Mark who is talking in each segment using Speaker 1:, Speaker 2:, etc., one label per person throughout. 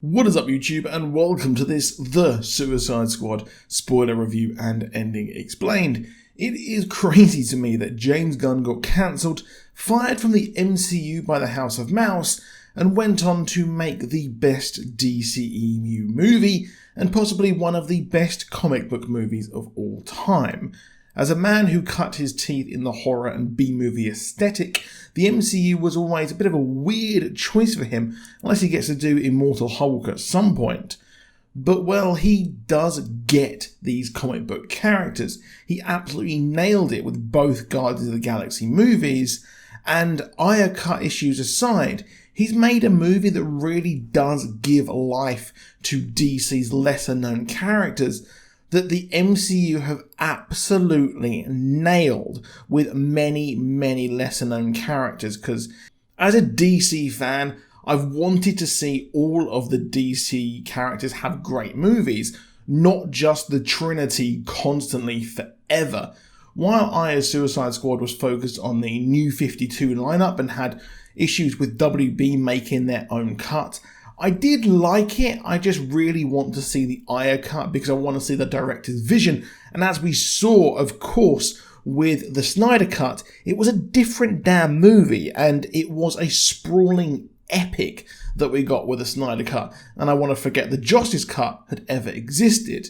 Speaker 1: What is up, YouTube, and welcome to this The Suicide Squad spoiler review and ending explained. It is crazy to me that James Gunn got cancelled, fired from the MCU by the House of Mouse, and went on to make the best DCEU movie, and possibly one of the best comic book movies of all time. As a man who cut his teeth in the horror and B-movie aesthetic, the MCU was always a bit of a weird choice for him, unless he gets to do Immortal Hulk at some point. But well, he does get these comic book characters. He absolutely nailed it with both Guardians of the Galaxy movies, and Aya cut issues aside, he's made a movie that really does give life to DC's lesser known characters that the MCU have absolutely nailed with many lesser known characters, because as a DC fan, I've wanted to see all of the DC characters have great movies, not just the Trinity constantly forever. While Aya's Suicide Squad was focused on the New 52 lineup and had issues with WB making their own cut, I did like it. I just really want to see the Aya cut because I want to see the director's vision. And as we saw, of course, with the Snyder cut, it was a different damn movie, and it was a sprawling epic that we got with the Snyder cut. And I want to forget the Justice cut had ever existed.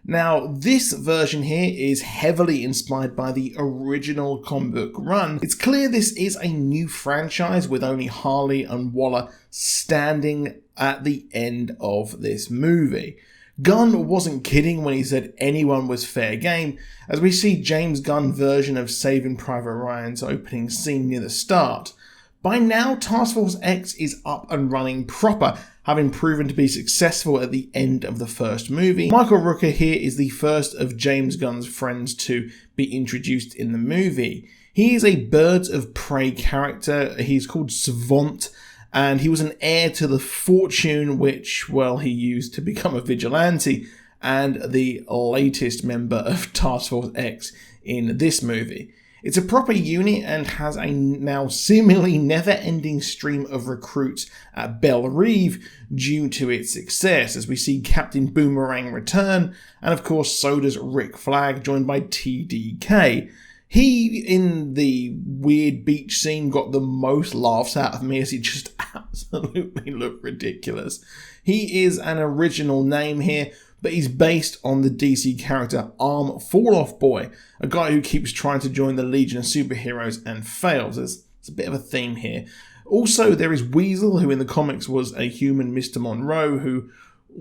Speaker 1: Now, this version here is heavily inspired by the original comic book run. It's clear this is a new franchise with only Harley and Waller standing at the end of this movie. Gunn wasn't kidding when he said anyone was fair game, as we see James Gunn's version of Saving Private Ryan's opening scene near the start. By now, Task Force X is up and running proper, having proven to be successful at the end of the first movie. Michael Rooker here is the first of James Gunn's friends to be introduced in the movie. He is a Birds of Prey character. He's called Savant, and he was an heir to the fortune which, well, he used to become a vigilante, and the latest member of Task Force X in this movie. It's a proper unit and has a now seemingly never-ending stream of recruits at Belle Reve due to its success, as we see Captain Boomerang return, and of course so does Rick Flag, joined by TDK. He, in the weird beach scene, got the most laughs out of me as he just absolutely looked ridiculous. He is an original name here, but he's based on the DC character Arm Fall-Off Boy, a guy who keeps trying to join the Legion of Superheroes and fails. There's a bit of a theme here. Also, there is Weasel, who in the comics was a human Mr. Monroe, who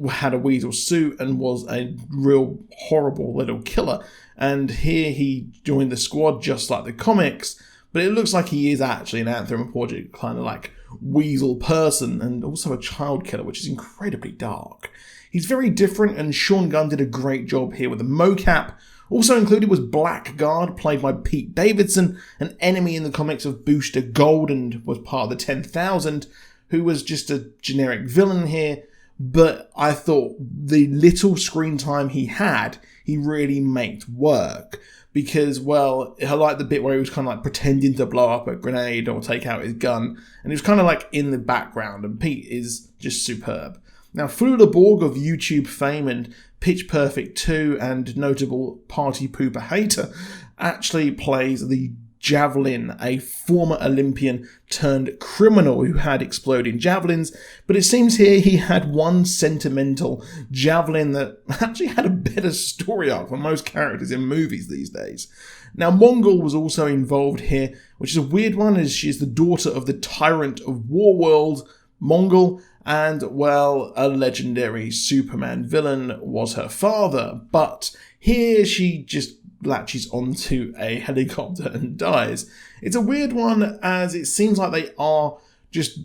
Speaker 1: had a weasel suit and was a real horrible little killer. And here he joined the squad just like the comics, but it looks like he is actually an anthropomorphic kind of like weasel person, and also a child killer, which is incredibly dark. He's very different, and Sean Gunn did a great job here with the mocap. Also included was Blackguard, played by Pete Davidson, an enemy in the comics of Booster Gold and was part of the 10,000, who was just a generic villain here. But I thought the little screen time he had, he really made work. Because, well, I like the bit where he was kind of like pretending to blow up a grenade or take out his gun, and he was kind of like in the background, and Pete is just superb. Now, Flula Borg of YouTube fame and Pitch Perfect 2 and notable Party Pooper Hater actually plays the Javelin, a former Olympian turned criminal who had exploding javelins, but it seems here he had one sentimental javelin that actually had a better story arc than most characters in movies these days. Now, Mongol was also involved here, which is a weird one, as she is the daughter of the tyrant of Warworld, Mongol, and, well, a legendary Superman villain was her father, but here she just latches onto a helicopter and dies. It's a weird one, as it seems like they are just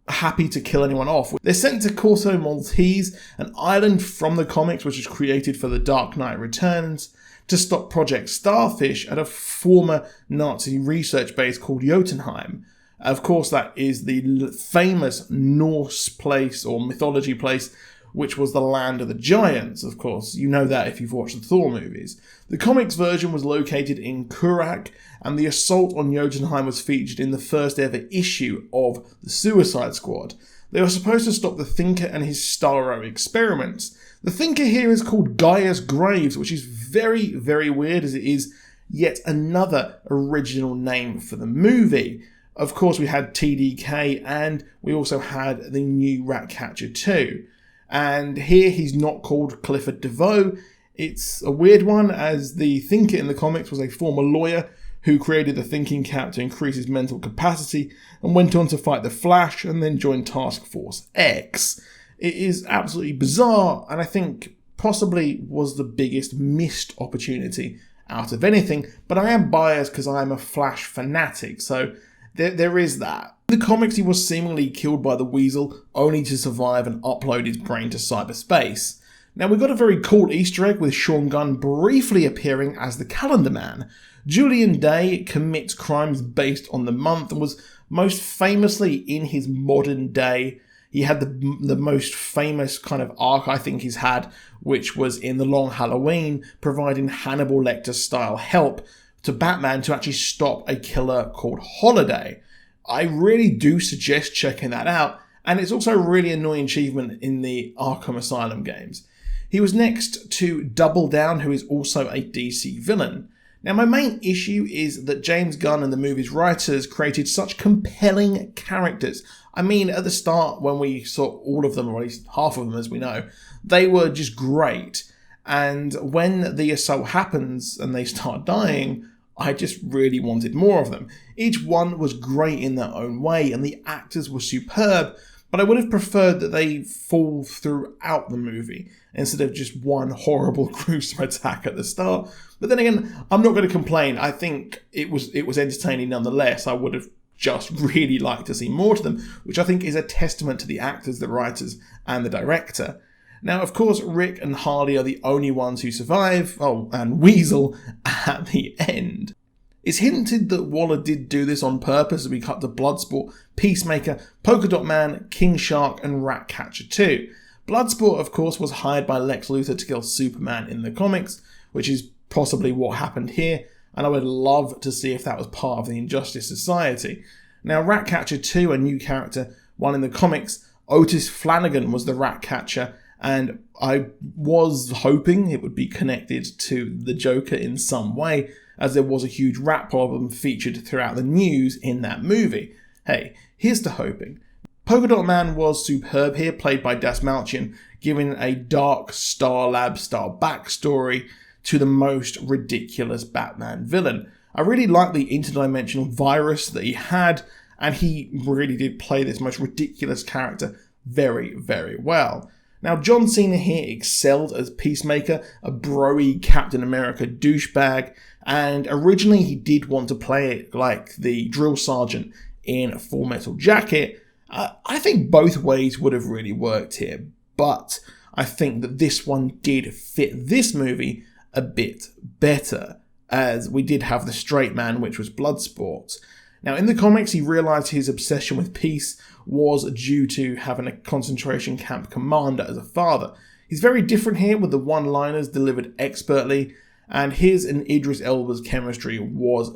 Speaker 1: happy to kill anyone off. They're sent to Corso Maltese, an island from the comics which was created for The Dark Knight Returns, to stop Project Starfish at a former Nazi research base called Jotunheim. Of course, that is the famous Norse place or mythology place, which was the land of the giants, of course. You know that if you've watched the Thor movies. The comics version was located in Kurak, and the assault on Jotunheim was featured in the first ever issue of the Suicide Squad. They were supposed to stop the Thinker and his Starro experiments. The Thinker here is called Gaius Graves, which is very, very weird, as it is yet another original name for the movie. Of course, we had TDK, and we also had the new Ratcatcher 2. And here he's not called Clifford DeVoe. It's a weird one, as the Thinker in the comics was a former lawyer who created the thinking cap to increase his mental capacity and went on to fight the Flash and then joined Task Force X. It is absolutely bizarre, and I think possibly was the biggest missed opportunity out of anything, but I am biased because I am a Flash fanatic, so there is that. In the comics, he was seemingly killed by the Weasel, only to survive and upload his brain to cyberspace. Now, we got a very cool Easter egg with Sean Gunn briefly appearing as the Calendar Man. Julian Day commits crimes based on the month and was most famously in his modern day. He had the most famous kind of arc I think he's had, which was in The Long Halloween, providing Hannibal Lecter-style help to Batman to actually stop a killer called Holiday. I really do suggest checking that out, and it's also a really annoying achievement in the Arkham Asylum games. He was next to Double Down, who is also a DC villain. Now, my main issue is that James Gunn and the movie's writers created such compelling characters. I mean, at the start, when we saw all of them, or at least half of them as we know, they were just great. And when the assault happens and they start dying, I just really wanted more of them. Each one was great in their own way, and the actors were superb, but I would have preferred that they fall throughout the movie instead of just one horrible gruesome attack at the start. But then again, I'm not going to complain. I think it was entertaining nonetheless. I would have just really liked to see more to them, which I think is a testament to the actors, the writers, and the director. Now, of course, Rick and Harley are the only ones who survive, and Weasel at the end. It's hinted that Waller did do this on purpose as we cut to Bloodsport, Peacemaker, Polka Dot Man, King Shark, and Ratcatcher 2. Bloodsport, of course, was hired by Lex Luthor to kill Superman in the comics, which is possibly what happened here, and I would love to see if that was part of the Injustice Society. Now, Ratcatcher 2, a new character, one in the comics, Otis Flanagan was the Ratcatcher, and I was hoping it would be connected to the Joker in some way, as there was a huge rat problem featured throughout the news in that movie. Hey, here's to hoping. Polka Dot Man was superb here, played by Das Malchian, giving a dark Star Lab style backstory to the most ridiculous Batman villain. I really liked the interdimensional virus that he had, and he really did play this most ridiculous character very, very well. Now, John Cena here excelled as Peacemaker, a bro-y Captain America douchebag, and originally he did want to play it like the drill sergeant in Full Metal Jacket. I think both ways would have really worked here, but I think that this one did fit this movie a bit better, as we did have the straight man, which was Bloodsport. Now, in the comics, he realised his obsession with peace was due to having a concentration camp commander as a father. He's very different here, with the one-liners delivered expertly, and his and Idris Elba's chemistry was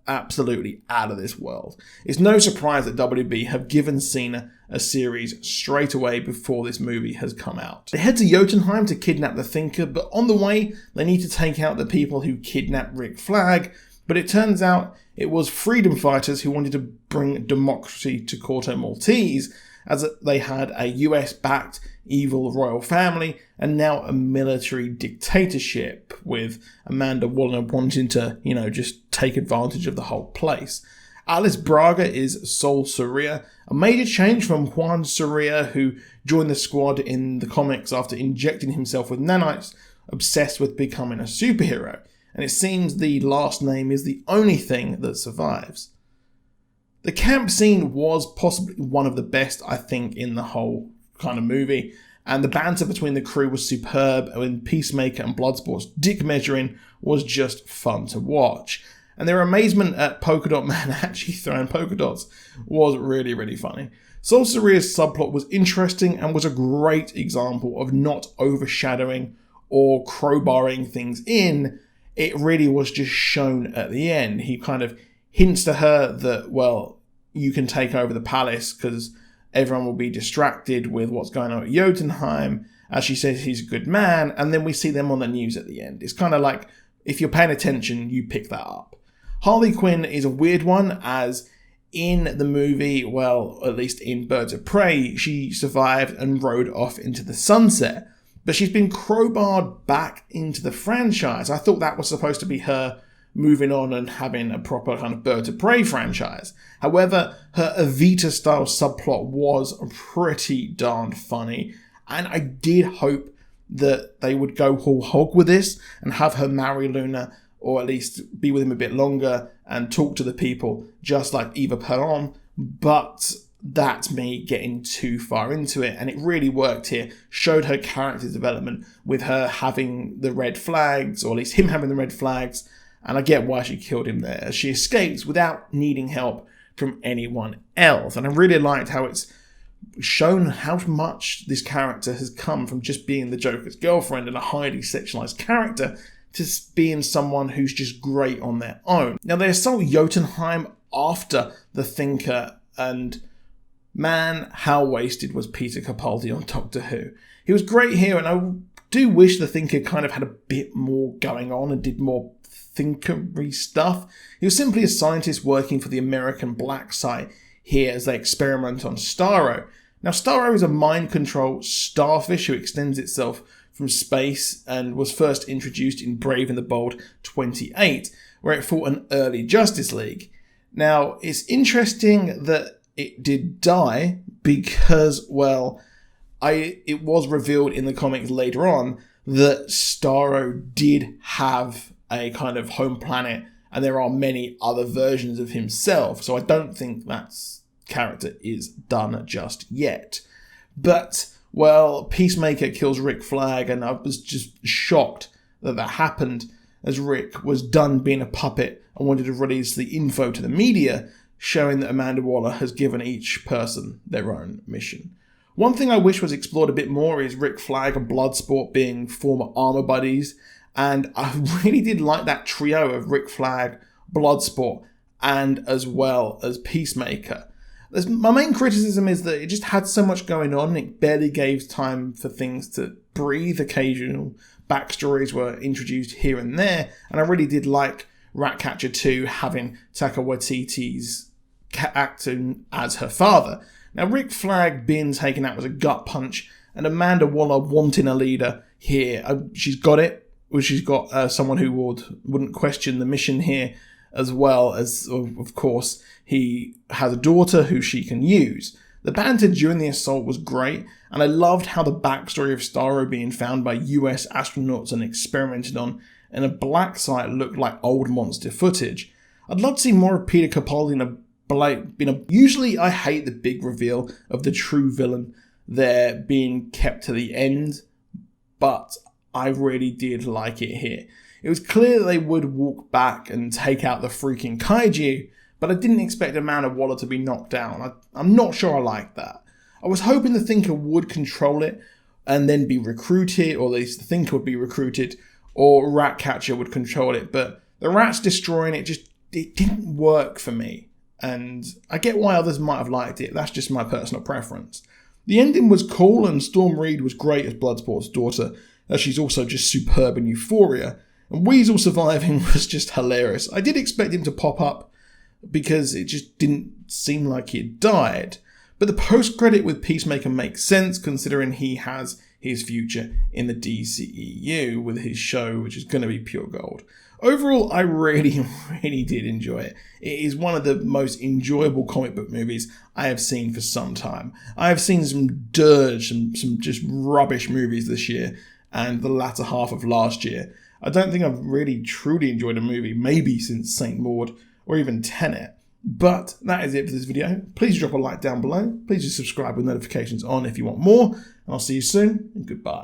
Speaker 1: absolutely out of this world. It's no surprise that WB have given Cena a series straight away before this movie has come out. They head to Jotunheim to kidnap the Thinker, but on the way, they need to take out the people who kidnapped Rick Flag, but it turns out it was freedom fighters who wanted to bring democracy to Corto Maltese, as they had a US-backed evil royal family and now a military dictatorship, with Amanda Waller wanting to, just take advantage of the whole place. Alice Braga is Sol Soria, a major change from Juan Soria, who joined the squad in the comics after injecting himself with nanites, obsessed with becoming a superhero. And it seems the last name is the only thing that survives. The camp scene was possibly one of the best, I think, in the whole kind of movie, and the banter between the crew was superb, and Peacemaker and Bloodsport's dick measuring was just fun to watch. And their amazement at Polka Dot Man actually throwing polka dots was really, really funny. Sol Soria's subplot was interesting and was a great example of not overshadowing or crowbarring things in. It really was just shown at the end. He kind of hints to her that, well, you can take over the palace because everyone will be distracted with what's going on at Jotunheim, as she says he's a good man, and then we see them on the news at the end. It's kind of like, if you're paying attention, you pick that up. Harley Quinn is a weird one, as in the movie, well, at least in Birds of Prey, she survived and rode off into the sunset. But she's been crowbarred back into the franchise. I thought that was supposed to be her moving on and having a proper kind of Birds of Prey franchise. However, her Evita-style subplot was pretty darn funny, and I did hope that they would go whole hog with this and have her marry Luna, or at least be with him a bit longer and talk to the people, just like Eva Perón, but that's me getting too far into it, and it really worked here. Showed her character development with her having the red flags, or at least him having the red flags, and I get why she killed him there. She escapes without needing help from anyone else, and I really liked how it's shown how much this character has come from just being the Joker's girlfriend and a highly sexualized character to being someone who's just great on their own. Now, they assault Jotunheim after the Thinker, and man, how wasted was Peter Capaldi on Doctor Who. He was great here, and I do wish the Thinker kind of had a bit more going on and did more thinkery stuff. He was simply a scientist working for the American Black Site here as they experiment on Starro. Now, Starro is a mind control starfish who extends itself from space and was first introduced in Brave and the Bold 28, where it fought an early Justice League. Now, it's interesting that it did die because, well, it was revealed in the comics later on that Starro did have a kind of home planet, and there are many other versions of himself, so I don't think that character is done just yet. But, well, Peacemaker kills Rick Flag, and I was just shocked that that happened, as Rick was done being a puppet and wanted to release the info to the media, showing that Amanda Waller has given each person their own mission. One thing I wish was explored a bit more is Rick Flag and Bloodsport being former armor buddies, and I really did like that trio of Rick Flag, Bloodsport, and as well as Peacemaker. My main criticism is that it just had so much going on, it barely gave time for things to breathe. Occasional backstories were introduced here and there, and I really did like Ratcatcher 2 having Taika Waititi's acting as her father. Now, Rick Flag being taken out was a gut punch, and Amanda Waller wanting a leader here. She's got it. She's got someone who wouldn't question the mission here, as well as, of course, he has a daughter who she can use. The banter during the assault was great, and I loved how the backstory of Starro being found by US astronauts and experimented on in a black site looked like old monster footage. I'd love to see more of Peter Capaldi usually I hate the big reveal of the true villain there being kept to the end, but I really did like it here. It was clear that they would walk back and take out the freaking kaiju, but I didn't expect Amanda Waller to be knocked down. I'm not sure I liked that. I was hoping the Thinker would control it and then be recruited, or at least the Thinker would be recruited, or Ratcatcher would control it, but the rats destroying it it didn't work for me. And I get why others might have liked it, that's just my personal preference. The ending was cool, and Storm Reid was great as Bloodsport's daughter, as she's also just superb in Euphoria. And Weasel surviving was just hilarious. I did expect him to pop up because it just didn't seem like he had died. But the post-credit with Peacemaker makes sense considering he has his future in the DCEU with his show, which is going to be pure gold. Overall, I really, really did enjoy it. It is one of the most enjoyable comic book movies I have seen for some time. I have seen some dirge, some just rubbish movies this year and the latter half of last year. I don't think I've really truly enjoyed a movie, maybe since St. Maud or even Tenet. But that is it for this video. Please drop a like down below. Please just subscribe with notifications on if you want more. And I'll see you soon, and goodbye.